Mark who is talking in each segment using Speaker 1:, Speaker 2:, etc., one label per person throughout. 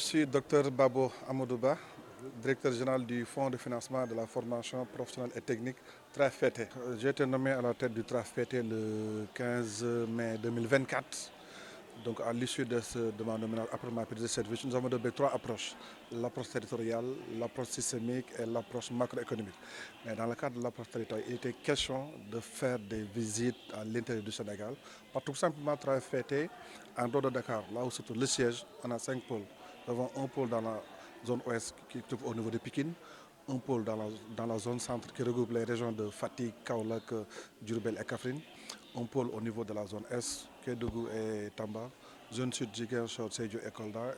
Speaker 1: suis Dr Babo Amadouba, directeur général du Fonds de financement de la formation professionnelle et technique TRAFET. J'ai été nommé à la tête du TRAFET le 15 mai 2024. Donc à l'issue de ma nomination, après ma prise de service, nous avons développé trois approches. L'approche territoriale, l'approche systémique et l'approche macroéconomique. Mais dans le cadre de l'approche territoriale, il était question de faire des visites à l'intérieur du Sénégal. Par tout simplement TRAFET en dehors de Dakar, là où se trouve le siège, on a 5 pôles. Nous avons un pôle dans la zone ouest qui se trouve au niveau de Pikine, un pôle dans la zone centre qui regroupe les régions de Fatick, Kaolack, Diourbel et Kaffrine, un pôle au niveau de la zone est, Kédougou et Tamba, zone sud, Ziguinchor, Sédhiou et Kolda,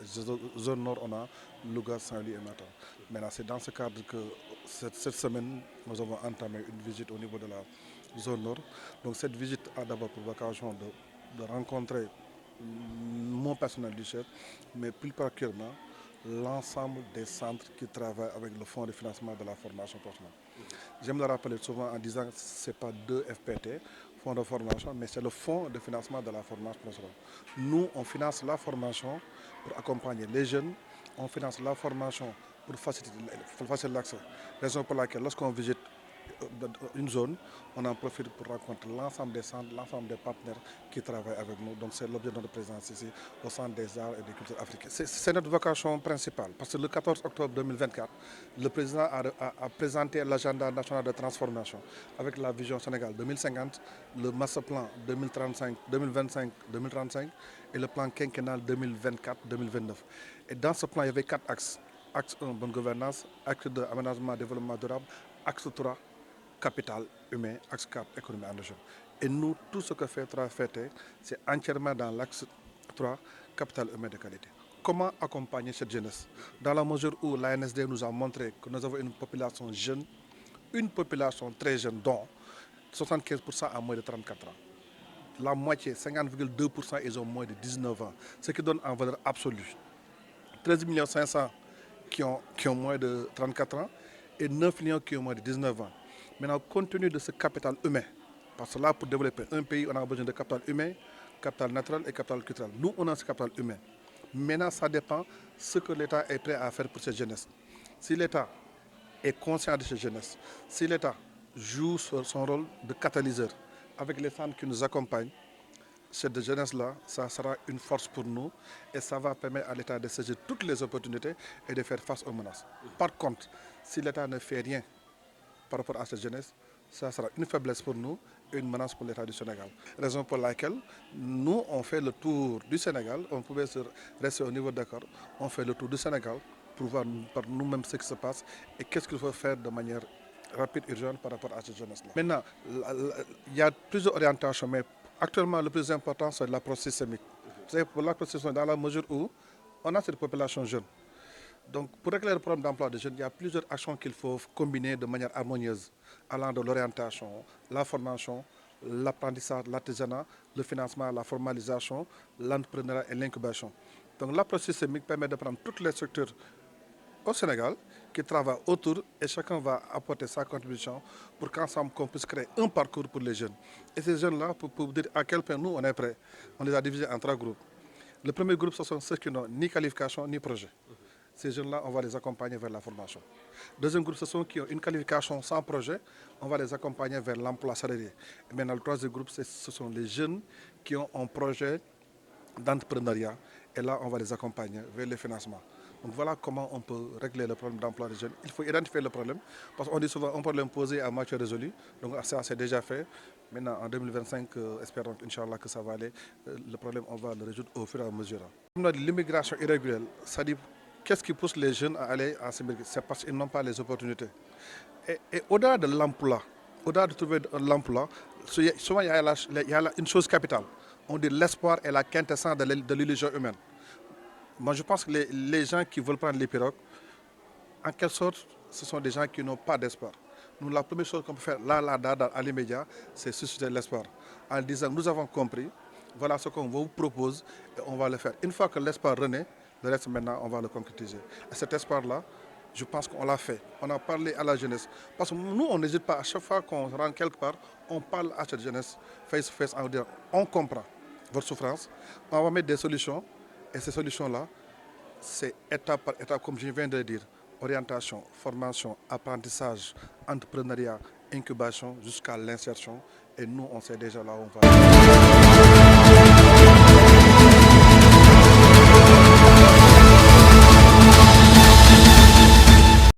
Speaker 1: zone nord, on a Louga, Saint-Louis et Matam. Maintenant, c'est dans ce cadre que cette semaine, nous avons entamé une visite au niveau de la zone nord. Donc cette visite a d'abord pour vocation de rencontrer mon personnel du chef, mais plus particulièrement l'ensemble des centres qui travaillent avec le Fonds de financement de la formation professionnelle. J'aime le rappeler souvent en disant que ce n'est pas deux FPT, Fonds de formation, mais c'est le Fonds de financement de la formation professionnelle. Nous, on finance la formation pour accompagner les jeunes, on finance la formation pour faciliter l'accès. Raison pour laquelle lorsqu'on visite une zone, on en profite pour rencontrer l'ensemble des centres, l'ensemble des partenaires qui travaillent avec nous. Donc c'est l'objet de notre présence ici au Centre des arts et des cultures africaines. C'est notre vocation principale parce que le 14 octobre 2024, le président a présenté l'agenda national de transformation avec la vision Sénégal 2050, le master plan 2025-2035 et le plan quinquennal 2024-2029. Et dans ce plan, il y avait 4 axes. Axe 1, bonne gouvernance. Axe 2, aménagement, développement durable. Axe 3, capital humain. Axe 4, économie endogène. Et nous, tout ce que fait TRAFET, c'est entièrement dans l'axe 3, capital humain de qualité. Comment accompagner cette jeunesse? Dans la mesure où l'ANSD nous a montré que nous avons une population jeune, une population très jeune, dont 75% a moins de 34 ans. La moitié, 50,2%, ils ont moins de 19 ans. Ce qui donne en valeur absolue 13 500 000 qui ont moins de 34 ans et 9 millions qui ont moins de 19 ans. Maintenant, compte tenu de ce capital humain, parce que là, pour développer un pays, on a besoin de capital humain, capital naturel et capital culturel. Nous, on a ce capital humain. Maintenant, ça dépend de ce que l'État est prêt à faire pour cette jeunesse. Si l'État est conscient de cette jeunesse, si l'État joue son rôle de catalyseur avec les centres qui nous accompagnent, cette jeunesse-là, ça sera une force pour nous et ça va permettre à l'État de saisir toutes les opportunités et de faire face aux menaces. Par contre, si l'État ne fait rien par rapport à cette jeunesse, ça sera une faiblesse pour nous et une menace pour l'État du Sénégal. Raison pour laquelle nous, on fait le tour du Sénégal, on pouvait rester au niveau d'accord, on fait le tour du Sénégal pour voir par nous-mêmes ce qui se passe et qu'est-ce qu'il faut faire de manière rapide, urgente par rapport à cette jeunesse-là. Maintenant, il y a plusieurs orientations, mais actuellement, le plus important, c'est l'approche systémique. C'est pour l'approche systémique, dans la mesure où on a cette population jeune. Donc, pour régler le problème d'emploi des jeunes, il y a plusieurs actions qu'il faut combiner de manière harmonieuse, allant de l'orientation, la formation, l'apprentissage, l'artisanat, le financement, la formalisation, l'entrepreneuriat et l'incubation. Donc, l'approche systémique permet de prendre toutes les structures au Sénégal qui travaillent autour et chacun va apporter sa contribution pour qu'ensemble qu'on puisse créer un parcours pour les jeunes. Et ces jeunes-là, pour vous dire à quel point nous on est prêts, on les a divisés en 3 groupes. Le premier groupe, ce sont ceux qui n'ont ni qualification ni projet. Ces jeunes-là, on va les accompagner vers la formation. Deuxième groupe, ce sont ceux qui ont une qualification sans projet, on va les accompagner vers l'emploi salarié. Et maintenant, le troisième groupe, ce sont les jeunes qui ont un projet d'entrepreneuriat. Et là, on va les accompagner vers le financement. Donc voilà comment on peut régler le problème d'emploi des jeunes. Il faut identifier le problème, parce qu'on dit souvent un problème posé à moitié résolu. Donc ça, c'est déjà fait. Maintenant, en 2025, espérons qu'Inch'Allah que ça va aller. Le problème, on va le résoudre au fur et à mesure. L'immigration irrégulière, ça dit qu'est-ce qui pousse les jeunes à aller à s'immigrer? C'est parce qu'ils n'ont pas les opportunités. Et au-delà de l'emploi, au-delà de trouver l'emploi, souvent il y a une chose capitale. On dit l'espoir est la quintessence de l'illusion humaine. Moi, je pense que les gens qui veulent prendre les pirogues, en quelque sorte, ce sont des gens qui n'ont pas d'espoir. Nous, la première chose qu'on peut faire là, à l'immédiat, c'est susciter l'espoir. En disant, nous avons compris, voilà ce qu'on vous propose et on va le faire. Une fois que l'espoir renaît, le reste maintenant, on va le concrétiser. Et cet espoir-là, je pense qu'on l'a fait. On a parlé à la jeunesse. Parce que nous, on n'hésite pas. À chaque fois qu'on rentre quelque part, on parle à cette jeunesse face to face en disant, on comprend votre souffrance, on va mettre des solutions. Et ces solutions-là, c'est étape par étape, comme je viens de le dire, orientation, formation, apprentissage, entrepreneuriat, incubation jusqu'à l'insertion. Et nous, on sait déjà là où on va.